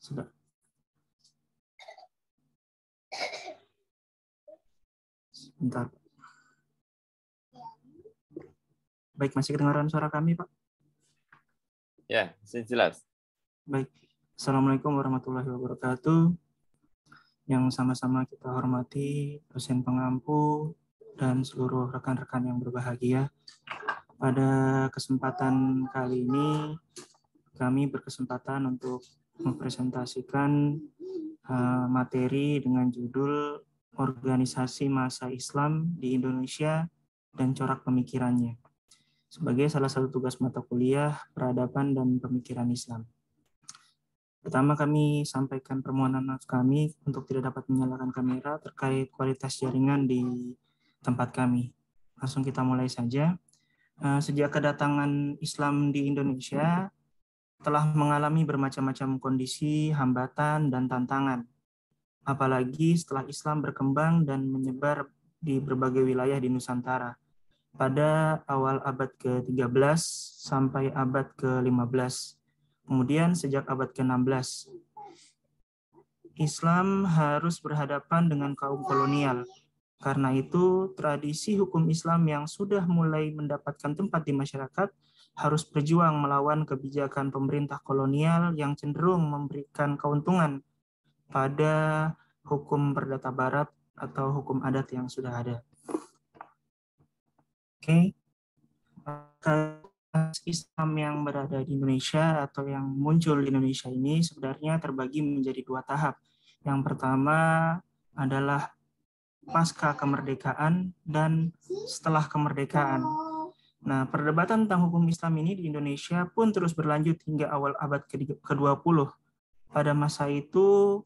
Sudah. Bentar. Baik, masih kedengaran suara kami, Pak? Ya, jelas. Baik. Assalamualaikum warahmatullahi wabarakatuh. Yang sama-sama kita hormati dosen pengampu dan seluruh rekan-rekan yang berbahagia. Pada kesempatan kali ini, kami berkesempatan untuk mempresentasikan materi dengan judul Organisasi Massa Islam di Indonesia dan Corak Pemikirannya, sebagai salah satu tugas mata kuliah Peradaban dan Pemikiran Islam. Pertama, kami sampaikan permohonan maaf kami untuk tidak dapat menyalakan kamera terkait kualitas jaringan di tempat kami. Langsung kita mulai saja. Sejak kedatangan Islam di Indonesia, telah mengalami bermacam-macam kondisi, hambatan, dan tantangan. Apalagi setelah Islam berkembang dan menyebar di berbagai wilayah di Nusantara pada awal abad ke-13 sampai abad ke-15. Kemudian sejak abad ke-16, Islam harus berhadapan dengan kaum kolonial. Karena itu, tradisi hukum Islam yang sudah mulai mendapatkan tempat di masyarakat harus berjuang melawan kebijakan pemerintah kolonial yang cenderung memberikan keuntungan pada hukum perdata barat atau hukum adat yang sudah ada. Oke. Islam yang berada di Indonesia atau yang muncul di Indonesia ini sebenarnya terbagi menjadi dua tahap. Yang pertama adalah pasca kemerdekaan dan setelah kemerdekaan. Nah, perdebatan tentang hukum Islam ini di Indonesia pun terus berlanjut hingga awal abad ke-20. Pada masa itu,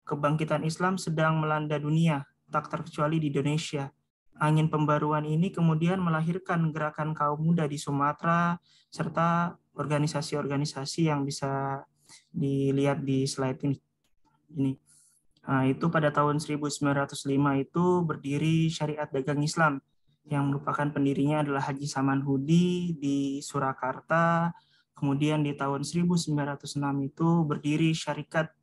kebangkitan Islam sedang melanda dunia, tak terkecuali di Indonesia. Angin pembaruan ini kemudian melahirkan gerakan kaum muda di Sumatera, serta organisasi-organisasi yang bisa dilihat di slide ini. Nah, itu pada tahun 1905 itu berdiri Syariat Dagang Islam, yang merupakan pendirinya adalah Haji Saman Hudi di Surakarta. Kemudian di tahun 1906 itu berdiri Syarikat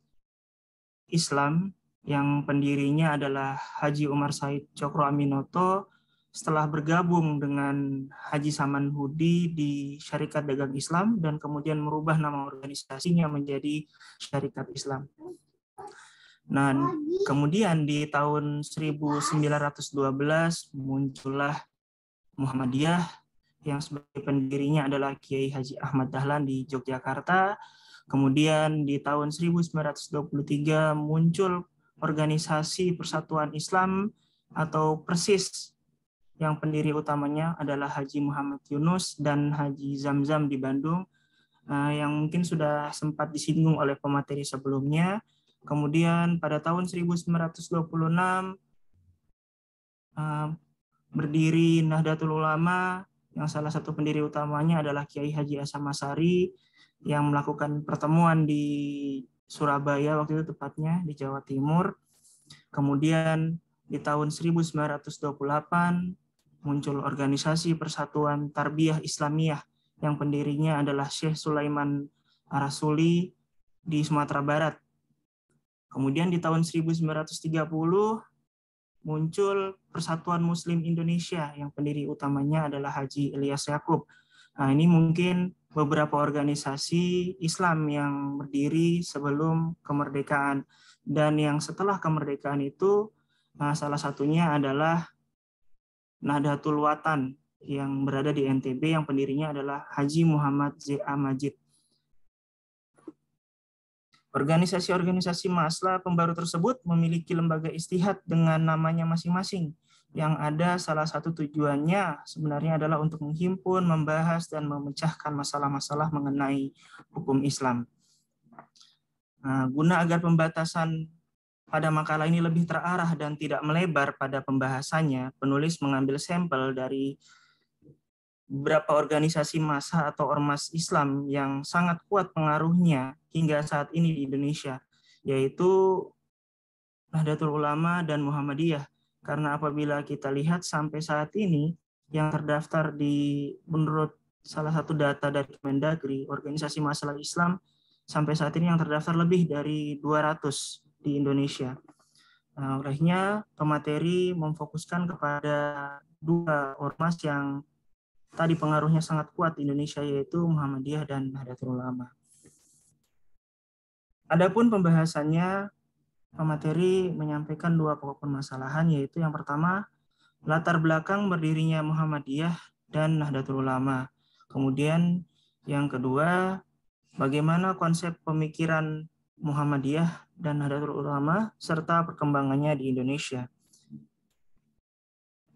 Islam, yang pendirinya adalah Haji Umar Said Cokro Aminoto. Setelah bergabung dengan Haji Saman Hudi di Syarikat Dagang Islam dan kemudian merubah nama organisasinya menjadi Syarikat Islam. Nah, kemudian di tahun 1912 muncullah Muhammadiyah yang sebagai pendirinya adalah Kiai Haji Ahmad Dahlan di Yogyakarta. Kemudian di tahun 1923 muncul Organisasi Persatuan Islam atau Persis, yang pendiri utamanya adalah Haji Muhammad Yunus dan Haji Zamzam di Bandung, yang mungkin sudah sempat disinggung oleh pemateri sebelumnya. Kemudian pada tahun 1926 berdiri Nahdlatul Ulama, yang salah satu pendiri utamanya adalah Kiai Haji Hasyim Asy'ari, yang melakukan pertemuan di Surabaya waktu itu, tepatnya di Jawa Timur. Kemudian di tahun 1928 muncul Organisasi Persatuan Tarbiyah Islamiyah, yang pendirinya adalah Syekh Sulaiman Arasuli di Sumatera Barat. Kemudian di tahun 1930 muncul Persatuan Muslim Indonesia, yang pendiri utamanya adalah Haji Ilyas Yaqub. Nah, ini mungkin beberapa organisasi Islam yang berdiri sebelum kemerdekaan. Dan yang setelah kemerdekaan itu, salah satunya adalah Nahdlatul Watan yang berada di NTB, yang pendirinya adalah Haji Muhammad Z.A. Majid. Organisasi-organisasi Masla pembaru tersebut memiliki lembaga istihad dengan namanya masing-masing, yang ada salah satu tujuannya sebenarnya adalah untuk menghimpun, membahas, dan memecahkan masalah-masalah mengenai hukum Islam. Nah, guna agar pembatasan pada makalah ini lebih terarah dan tidak melebar pada pembahasannya, penulis mengambil sampel dari beberapa organisasi massa atau ormas Islam yang sangat kuat pengaruhnya hingga saat ini di Indonesia, yaitu Nahdlatul Ulama dan Muhammadiyah. Karena apabila kita lihat sampai saat ini, yang terdaftar menurut salah satu data dari Kemendagri, organisasi masalah Islam sampai saat ini yang terdaftar lebih dari 200 di Indonesia. Nah, olehnya pemateri memfokuskan kepada dua ormas yang tadi pengaruhnya sangat kuat di Indonesia, yaitu Muhammadiyah dan Nahdlatul Ulama. Adapun pembahasannya, pemateri menyampaikan dua pokok permasalahan, yaitu yang pertama, latar belakang berdirinya Muhammadiyah dan Nahdlatul Ulama. Kemudian yang kedua, bagaimana konsep pemikiran Muhammadiyah dan Nahdlatul Ulama serta perkembangannya di Indonesia.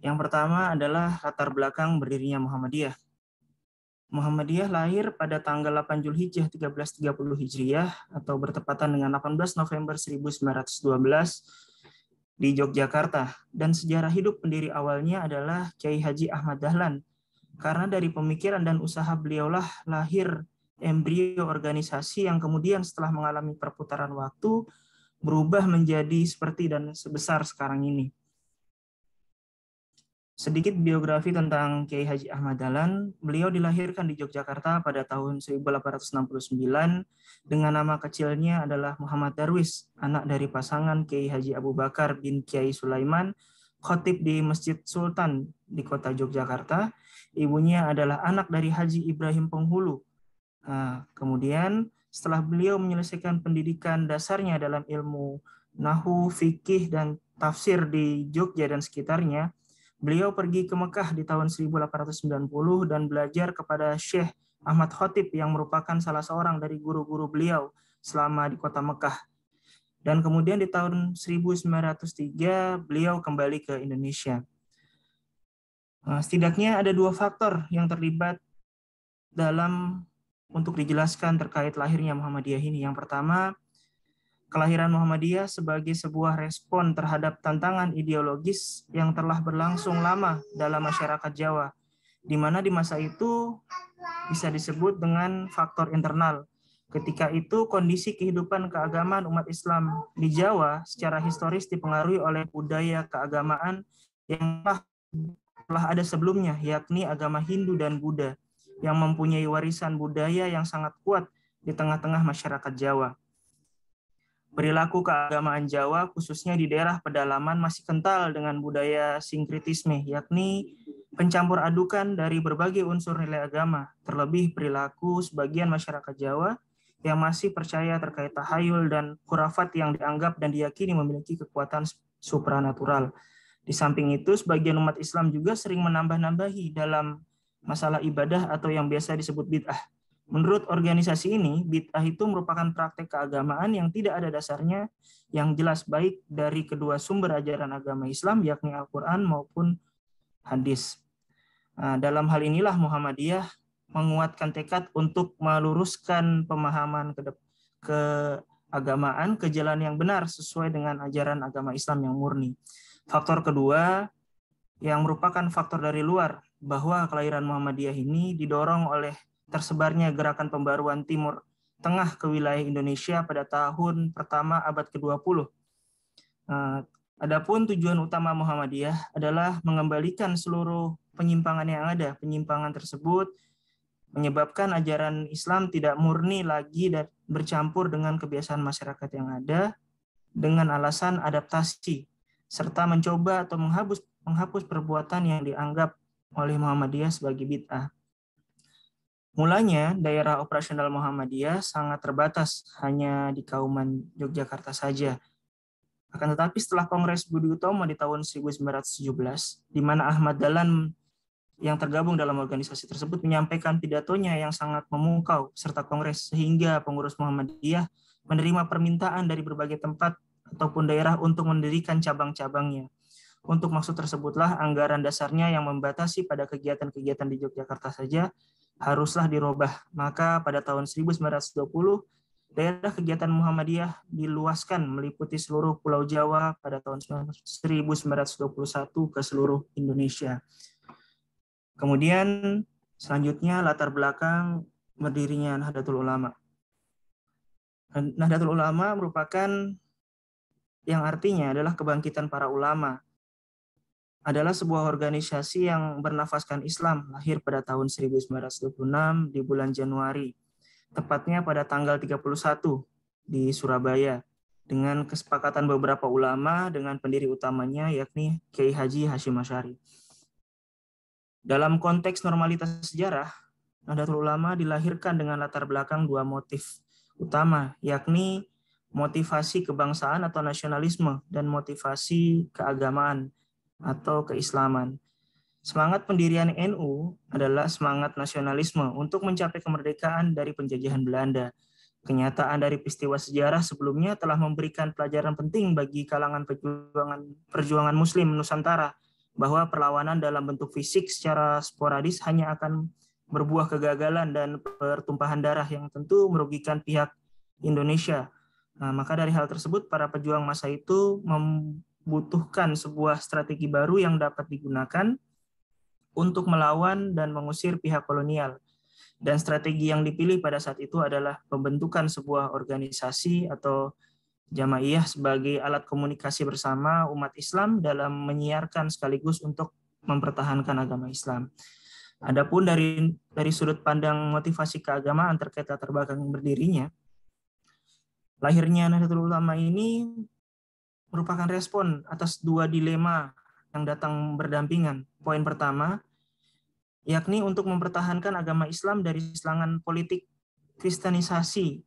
Yang pertama adalah latar belakang berdirinya Muhammadiyah. Muhammadiyah lahir pada tanggal 8 Zulhijjah 1330 Hijriah atau bertepatan dengan 18 November 1912 di Yogyakarta, dan sejarah hidup pendiri awalnya adalah Kiai Haji Ahmad Dahlan. Karena dari pemikiran dan usaha beliaulah lahir embrio organisasi yang kemudian setelah mengalami perputaran waktu berubah menjadi seperti dan sebesar sekarang ini. Sedikit biografi tentang Kiai Haji Ahmad Dahlan. Beliau dilahirkan di Yogyakarta pada tahun 1869 dengan nama kecilnya adalah Muhammad Darwis, anak dari pasangan Kiai Haji Abu Bakar bin Kiai Sulaiman, khotib di Masjid Sultan di kota Yogyakarta. Ibunya adalah anak dari Haji Ibrahim Penghulu. Nah, kemudian setelah beliau menyelesaikan pendidikan dasarnya dalam ilmu Nahwu, Fikih, dan Tafsir di Jogja dan sekitarnya, beliau pergi ke Mekah di tahun 1890 dan belajar kepada Syekh Ahmad Khotib yang merupakan salah seorang dari guru-guru beliau selama di kota Mekah. Dan kemudian di tahun 1903 beliau kembali ke Indonesia. Setidaknya ada dua faktor yang terlibat dalam untuk dijelaskan terkait lahirnya Muhammadiyah ini. Yang pertama, kelahiran Muhammadiyah sebagai sebuah respon terhadap tantangan ideologis yang telah berlangsung lama dalam masyarakat Jawa, di mana di masa itu bisa disebut dengan faktor internal. Ketika itu kondisi kehidupan keagamaan umat Islam di Jawa secara historis dipengaruhi oleh budaya keagamaan yang telah ada sebelumnya, yakni agama Hindu dan Buddha, yang mempunyai warisan budaya yang sangat kuat di tengah-tengah masyarakat Jawa. Perilaku keagamaan Jawa, khususnya di daerah pedalaman, masih kental dengan budaya sinkretisme, yakni pencampur adukan dari berbagai unsur nilai agama, terlebih perilaku sebagian masyarakat Jawa yang masih percaya terkait tahayul dan khurafat yang dianggap dan diyakini memiliki kekuatan supranatural. Di samping itu, sebagian umat Islam juga sering menambah-nambahi dalam masalah ibadah atau yang biasa disebut bid'ah. Menurut organisasi ini, bid'ah itu merupakan praktek keagamaan yang tidak ada dasarnya yang jelas baik dari kedua sumber ajaran agama Islam, yakni Al-Quran maupun hadis. Dalam hal inilah Muhammadiyah menguatkan tekad untuk meluruskan pemahaman keagamaan ke jalan yang benar sesuai dengan ajaran agama Islam yang murni. Faktor kedua yang merupakan faktor dari luar, bahwa kelahiran Muhammadiyah ini didorong oleh tersebarnya gerakan pembaruan Timur Tengah ke wilayah Indonesia pada tahun pertama abad ke-20. Adapun tujuan utama Muhammadiyah adalah mengembalikan seluruh penyimpangan yang ada. Penyimpangan tersebut menyebabkan ajaran Islam tidak murni lagi dan bercampur dengan kebiasaan masyarakat yang ada dengan alasan adaptasi, serta mencoba atau menghapus perbuatan yang dianggap oleh Muhammadiyah sebagai bid'ah. Mulanya, daerah operasional Muhammadiyah sangat terbatas, hanya di Kauman Yogyakarta saja. Akan tetapi setelah Kongres Budi Utomo di tahun 1917, di mana Ahmad Dahlan yang tergabung dalam organisasi tersebut menyampaikan pidatonya yang sangat memukau serta Kongres, sehingga pengurus Muhammadiyah menerima permintaan dari berbagai tempat ataupun daerah untuk mendirikan cabang-cabangnya. Untuk maksud tersebutlah anggaran dasarnya yang membatasi pada kegiatan-kegiatan di Yogyakarta saja haruslah dirubah. Maka pada tahun 1920, daerah kegiatan Muhammadiyah diluaskan meliputi seluruh Pulau Jawa pada tahun 1921 ke seluruh Indonesia. Kemudian selanjutnya latar belakang berdirinya Nahdlatul Ulama. Nahdlatul Ulama merupakan yang artinya adalah kebangkitan para ulama. Adalah sebuah organisasi yang bernafaskan Islam, lahir pada tahun 1926 di bulan Januari. tepatnya pada tanggal 31 di Surabaya, dengan kesepakatan beberapa ulama dengan pendiri utamanya yakni Kiai Haji Hashim Asy'ari. Dalam konteks normalitas sejarah, Nahdlatul Ulama dilahirkan dengan latar belakang dua motif utama, yakni motivasi kebangsaan atau nasionalisme dan motivasi keagamaan atau keislaman. Semangat pendirian NU adalah semangat nasionalisme untuk mencapai kemerdekaan dari penjajahan Belanda. Kenyataan dari peristiwa sejarah sebelumnya telah memberikan pelajaran penting bagi kalangan perjuangan Muslim Nusantara, bahwa perlawanan dalam bentuk fisik secara sporadis hanya akan berbuah kegagalan dan pertumpahan darah yang tentu merugikan pihak Indonesia. Nah, maka dari hal tersebut, para pejuang masa itu membutuhkan sebuah strategi baru yang dapat digunakan untuk melawan dan mengusir pihak kolonial. Dan strategi yang dipilih pada saat itu adalah pembentukan sebuah organisasi atau Jamaiyah sebagai alat komunikasi bersama umat Islam dalam menyiarkan sekaligus untuk mempertahankan agama Islam. Adapun dari sudut pandang motivasi keagamaan terkait latar belakang berdirinya, lahirnya Nahdlatul Ulama ini merupakan respon atas dua dilema yang datang berdampingan. Poin pertama, yakni untuk mempertahankan agama Islam dari serangan politik kristenisasi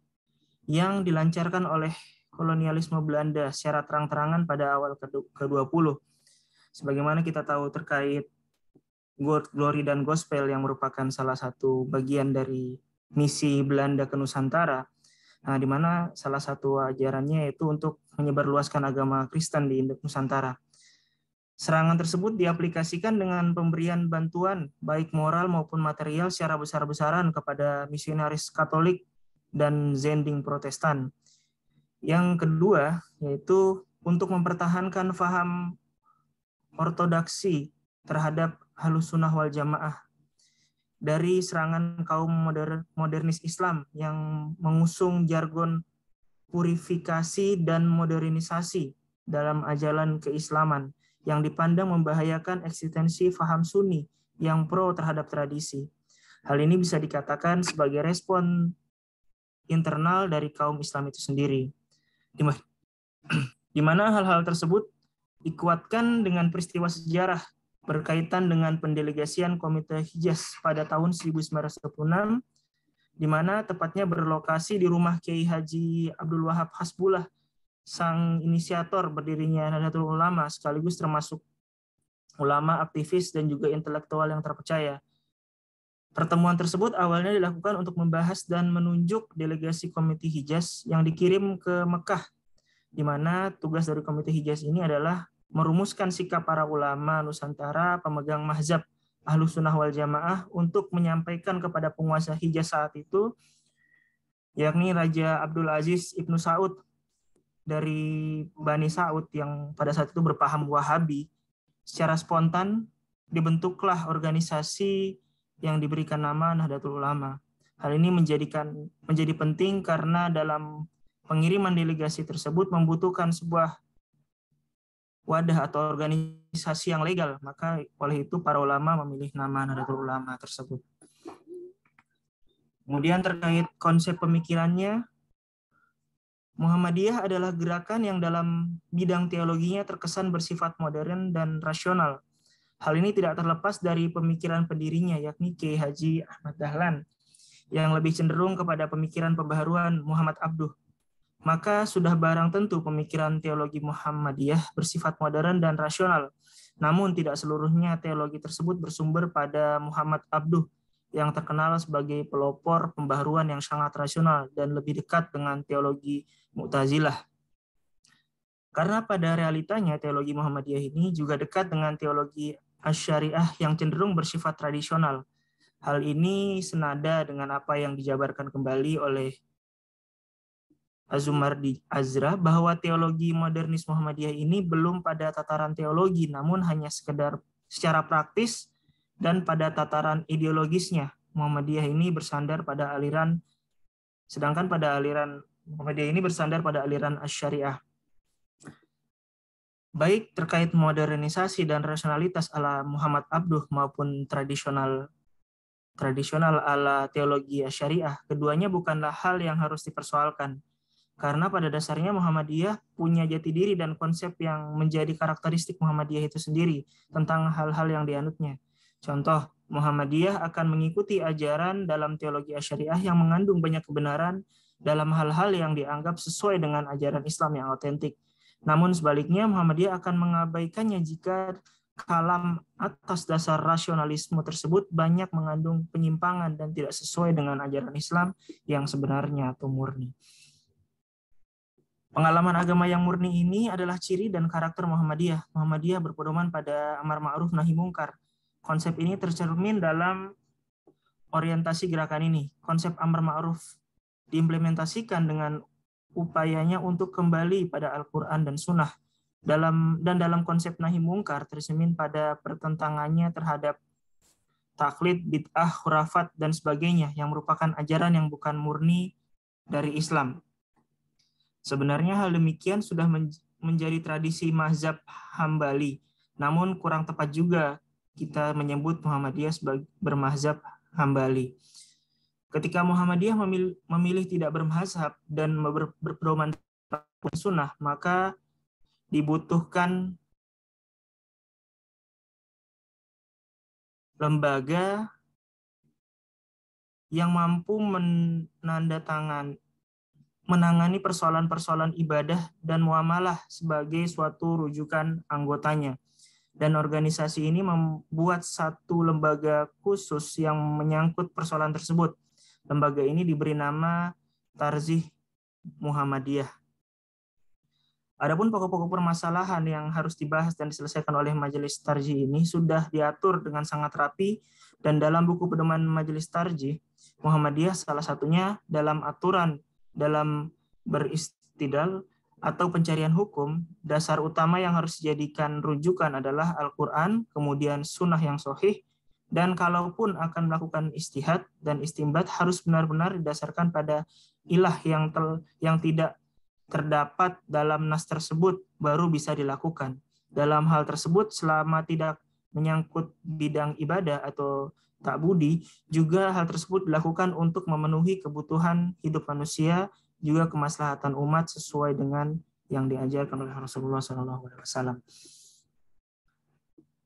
yang dilancarkan oleh kolonialisme Belanda secara terang-terangan pada awal ke-20. Sebagaimana kita tahu terkait God, Glory, dan Gospel yang merupakan salah satu bagian dari misi Belanda ke Nusantara, di mana salah satu ajarannya yaitu untuk menyebarluaskan agama Kristen di Nusantara. Serangan tersebut diaplikasikan dengan pemberian bantuan baik moral maupun material secara besar-besaran kepada misionaris Katolik dan Zending Protestan. Yang kedua, yaitu untuk mempertahankan faham ortodoksi terhadap Ahlussunnah wal Jamaah dari serangan kaum modernis Islam yang mengusung jargon purifikasi dan modernisasi dalam ajaran keislaman yang dipandang membahayakan eksistensi faham Sunni yang pro terhadap tradisi. Hal ini bisa dikatakan sebagai respon internal dari kaum Islam itu sendiri, di mana hal-hal tersebut dikuatkan dengan peristiwa sejarah berkaitan dengan pendelegasian Komite Hijaz pada tahun 1926, di mana tepatnya berlokasi di rumah Kiai Haji Abdul Wahab Hasbullah, sang inisiator berdirinya Nahdlatul Ulama, sekaligus termasuk ulama, aktivis, dan juga intelektual yang terpercaya. Pertemuan tersebut awalnya dilakukan untuk membahas dan menunjuk delegasi Komite Hijaz yang dikirim ke Mekah, di mana tugas dari Komite Hijaz ini adalah merumuskan sikap para ulama Nusantara pemegang mazhab Ahlussunnah wal Jamaah untuk menyampaikan kepada penguasa Hijaz saat itu, yakni Raja Abdul Aziz Ibnu Saud dari Bani Saud yang pada saat itu berpaham Wahabi. Secara spontan dibentuklah organisasi yang diberikan nama Nahdlatul Ulama. Hal ini menjadi penting karena dalam pengiriman delegasi tersebut membutuhkan sebuah wadah atau organisasi yang legal, maka oleh itu para ulama memilih nama Nahdlatul Ulama tersebut. Kemudian terkait konsep pemikirannya, Muhammadiyah adalah gerakan yang dalam bidang teologinya terkesan bersifat modern dan rasional. Hal ini tidak terlepas dari pemikiran pendirinya, yakni Kiai Haji Ahmad Dahlan, yang lebih cenderung kepada pemikiran pembaharuan Muhammad Abduh. Maka sudah barang tentu pemikiran teologi Muhammadiyah bersifat modern dan rasional. Namun tidak seluruhnya teologi tersebut bersumber pada Muhammad Abduh yang terkenal sebagai pelopor pembaharuan yang sangat rasional dan lebih dekat dengan teologi Mu'tazilah. Karena pada realitanya teologi Muhammadiyah ini juga dekat dengan teologi Asy-Syariah yang cenderung bersifat tradisional. Hal ini senada dengan apa yang dijabarkan kembali oleh Azumardi Azra, bahwa teologi modernis Muhammadiyah ini belum pada tataran teologi, namun hanya sekedar secara praktis dan pada tataran ideologisnya. Muhammadiyah ini bersandar pada aliran, sedangkan pada aliran Muhammadiyah ini bersandar pada aliran Asy-Syariah. Baik terkait modernisasi dan rasionalitas ala Muhammad Abduh maupun tradisional tradisional ala teologi syariah. Keduanya bukanlah hal yang harus dipersoalkan. Karena pada dasarnya Muhammadiyah punya jati diri dan konsep yang menjadi karakteristik Muhammadiyah itu sendiri tentang hal-hal yang dianutnya. Contoh, Muhammadiyah akan mengikuti ajaran dalam teologi syariah yang mengandung banyak kebenaran dalam hal-hal yang dianggap sesuai dengan ajaran Islam yang otentik. Namun sebaliknya, Muhammadiyah akan mengabaikannya jika kalam atas dasar rasionalisme tersebut banyak mengandung penyimpangan dan tidak sesuai dengan ajaran Islam yang sebenarnya atau murni. Pengalaman agama yang murni ini adalah ciri dan karakter Muhammadiyah. Muhammadiyah berpedoman pada amar ma'ruf nahi mungkar. Konsep ini tercermin dalam orientasi gerakan ini. Konsep amar ma'ruf diimplementasikan dengan upayanya untuk kembali pada Al-Quran dan Sunnah. Dalam konsep nahi mungkar tercermin pada pertentangannya terhadap taklid, bid'ah, khurafat, dan sebagainya yang merupakan ajaran yang bukan murni dari Islam. Sebenarnya hal demikian sudah menjadi tradisi mazhab Hambali, namun kurang tepat juga kita menyebut Muhammadiyah sebagai bermazhab Hambali. Ketika Muhammadiyah memilih tidak bermazhab dan berpedoman pada sunnah, maka dibutuhkan lembaga yang mampu menangani persoalan-persoalan ibadah dan muamalah sebagai suatu rujukan anggotanya. Dan organisasi ini membuat satu lembaga khusus yang menyangkut persoalan tersebut. Lembaga ini diberi nama Tarzih Muhammadiyah. Adapun pokok-pokok permasalahan yang harus dibahas dan diselesaikan oleh Majelis Tarzih ini sudah diatur dengan sangat rapi, dan dalam buku pedoman Majelis Tarzih Muhammadiyah salah satunya dalam aturan dalam beristidlal atau pencarian hukum, dasar utama yang harus dijadikan rujukan adalah Al-Quran, kemudian sunnah yang sahih, dan kalaupun akan melakukan istihad dan istimbat harus benar-benar didasarkan pada ilah yang tidak terdapat dalam nas tersebut baru bisa dilakukan. Dalam hal tersebut, selama tidak menyangkut bidang ibadah atau ta'budi, juga hal tersebut dilakukan untuk memenuhi kebutuhan hidup manusia, juga kemaslahatan umat sesuai dengan yang diajarkan oleh Rasulullah SAW.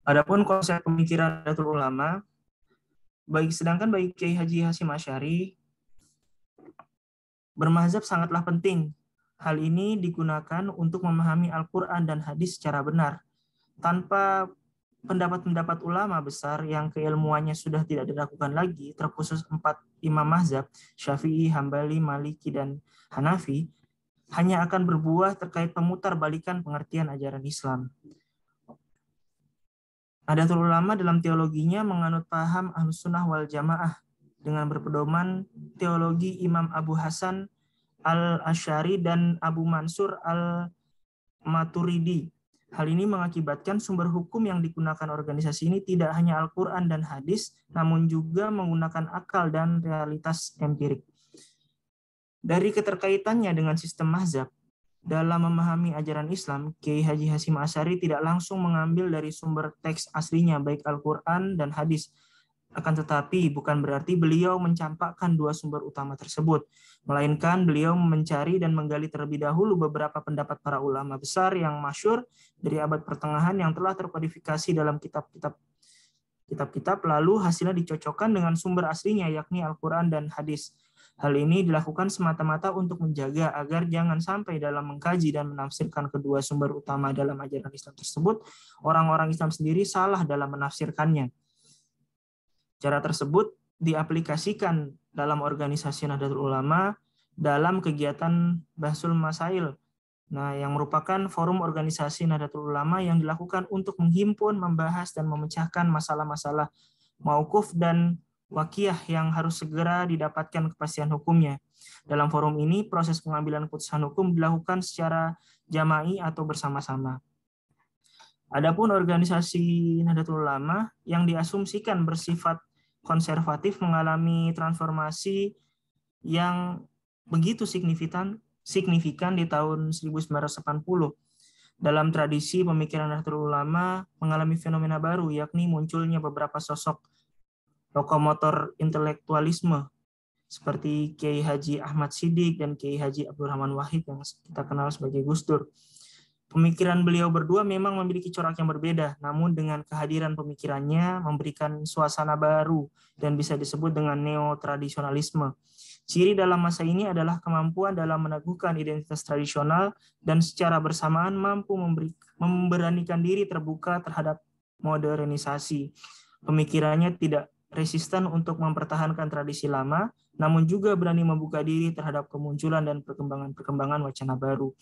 Adapun konsep pemikiran Nahdlatul Ulama, sedangkan bagi Kiai Haji Hasyim Asy'ari, bermazhab sangatlah penting. Hal ini digunakan untuk memahami Al-Quran dan hadis secara benar. Tanpa pendapat-pendapat ulama besar yang keilmuannya sudah tidak dilakukan lagi, terkhusus 4 imam mazhab, Syafi'i, Hambali, Maliki, dan Hanafi, hanya akan berbuah terkait pemutarbalikan pengertian ajaran Islam. Nahdlatul Ulama dalam teologinya menganut paham Ahlus Sunnah wal Jamaah dengan berpedoman teologi Imam Abu Hasan Al-Asy'ari dan Abu Mansur Al-Maturidi. Hal ini mengakibatkan sumber hukum yang digunakan organisasi ini tidak hanya Al-Quran dan hadis, namun juga menggunakan akal dan realitas empirik. Dari keterkaitannya dengan sistem mazhab, dalam memahami ajaran Islam, Kiai Haji Hasyim Asy'ari tidak langsung mengambil dari sumber teks aslinya, baik Al-Quran dan hadis. Akan tetapi bukan berarti beliau mencampakkan dua sumber utama tersebut, melainkan beliau mencari dan menggali terlebih dahulu beberapa pendapat para ulama besar yang masyhur dari abad pertengahan yang telah terkodifikasi dalam kitab-kitab, lalu hasilnya dicocokkan dengan sumber aslinya, yakni Al-Quran dan hadis. Hal ini dilakukan semata-mata untuk menjaga agar jangan sampai dalam mengkaji dan menafsirkan kedua sumber utama dalam ajaran Islam tersebut, orang-orang Islam sendiri salah dalam menafsirkannya. Cara tersebut diaplikasikan dalam organisasi Nahdlatul Ulama dalam kegiatan Bahsul Masail, yang merupakan forum organisasi Nahdlatul Ulama yang dilakukan untuk menghimpun, membahas, dan memecahkan masalah-masalah mauquf dan wakiyah yang harus segera didapatkan kepastian hukumnya. Dalam forum ini, proses pengambilan keputusan hukum dilakukan secara jama'i atau bersama-sama. Adapun organisasi Nahdlatul Ulama yang diasumsikan bersifat konservatif mengalami transformasi yang begitu signifikan di tahun 1980. Dalam tradisi pemikiran Nahdlatul Ulama mengalami fenomena baru, yakni munculnya beberapa sosok lokomotor intelektualisme seperti Kiai Haji Ahmad Siddiq dan Kiai Haji Abdurrahman Wahid yang kita kenal sebagai Gus Dur. Pemikiran beliau berdua memang memiliki corak yang berbeda, namun dengan kehadiran pemikirannya memberikan suasana baru dan bisa disebut dengan neo-tradisionalisme. Ciri dalam masa ini adalah kemampuan dalam meneguhkan identitas tradisional dan secara bersamaan mampu memberanikan diri terbuka terhadap modernisasi. Pemikirannya tidak resisten untuk mempertahankan tradisi lama, namun juga berani membuka diri terhadap kemunculan dan perkembangan wacana baru.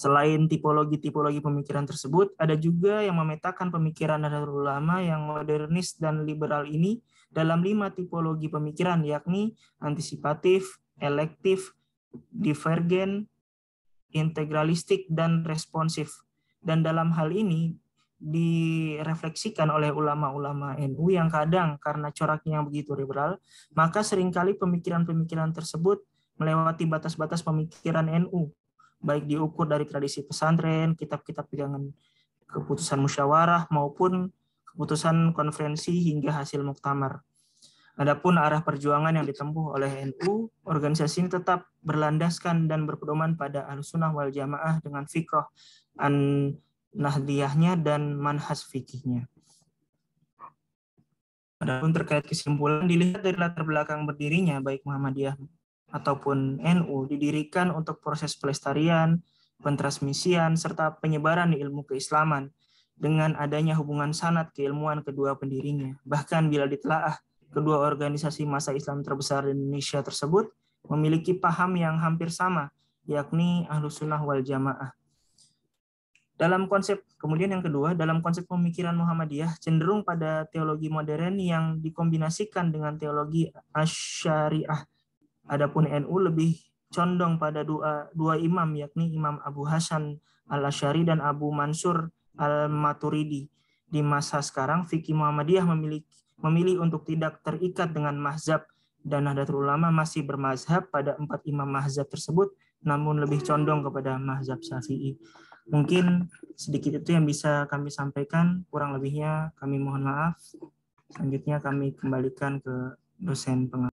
Selain tipologi-tipologi pemikiran tersebut, ada juga yang memetakan pemikiran Nahdlatul Ulama yang modernis dan liberal ini dalam 5 tipologi pemikiran, yakni antisipatif, elektif, divergen, integralistik, dan responsif. Dan dalam hal ini direfleksikan oleh ulama-ulama NU yang kadang karena coraknya yang begitu liberal, maka seringkali pemikiran-pemikiran tersebut melewati batas-batas pemikiran NU, baik diukur dari tradisi pesantren, kitab-kitab pegangan keputusan musyawarah, maupun keputusan konferensi hingga hasil muktamar. Adapun arah perjuangan yang ditempuh oleh NU, organisasi ini tetap berlandaskan dan berpedoman pada Ahlussunnah wal Jamaah dengan fikrah an-nahdliyahnya dan manhaj fikihnya. Adapun terkait kesimpulan, dilihat dari latar belakang berdirinya, baik Muhammadiyah ataupun NU didirikan untuk proses pelestarian, pentransmisian, serta penyebaran ilmu keislaman dengan adanya hubungan sanad keilmuan kedua pendirinya. Bahkan bila ditelaah, kedua organisasi massa Islam terbesar di Indonesia tersebut memiliki paham yang hampir sama, yakni Ahlussunnah wal Jamaah. Kemudian yang kedua, dalam konsep pemikiran Muhammadiyah cenderung pada teologi modern yang dikombinasikan dengan teologi Asy'ariyah. Adapun NU lebih condong pada dua imam, yakni Imam Abu Hasan al-Asy'ari dan Abu Mansur al-Maturidi. Di masa sekarang, fikih Muhammadiyah memilih untuk tidak terikat dengan mazhab, dan Nahdlatul Ulama masih bermazhab pada 4 imam mazhab tersebut, namun lebih condong kepada mazhab Syafi'i. Mungkin sedikit itu yang bisa kami sampaikan, kurang lebihnya kami mohon maaf. Selanjutnya kami kembalikan ke dosen pengarang.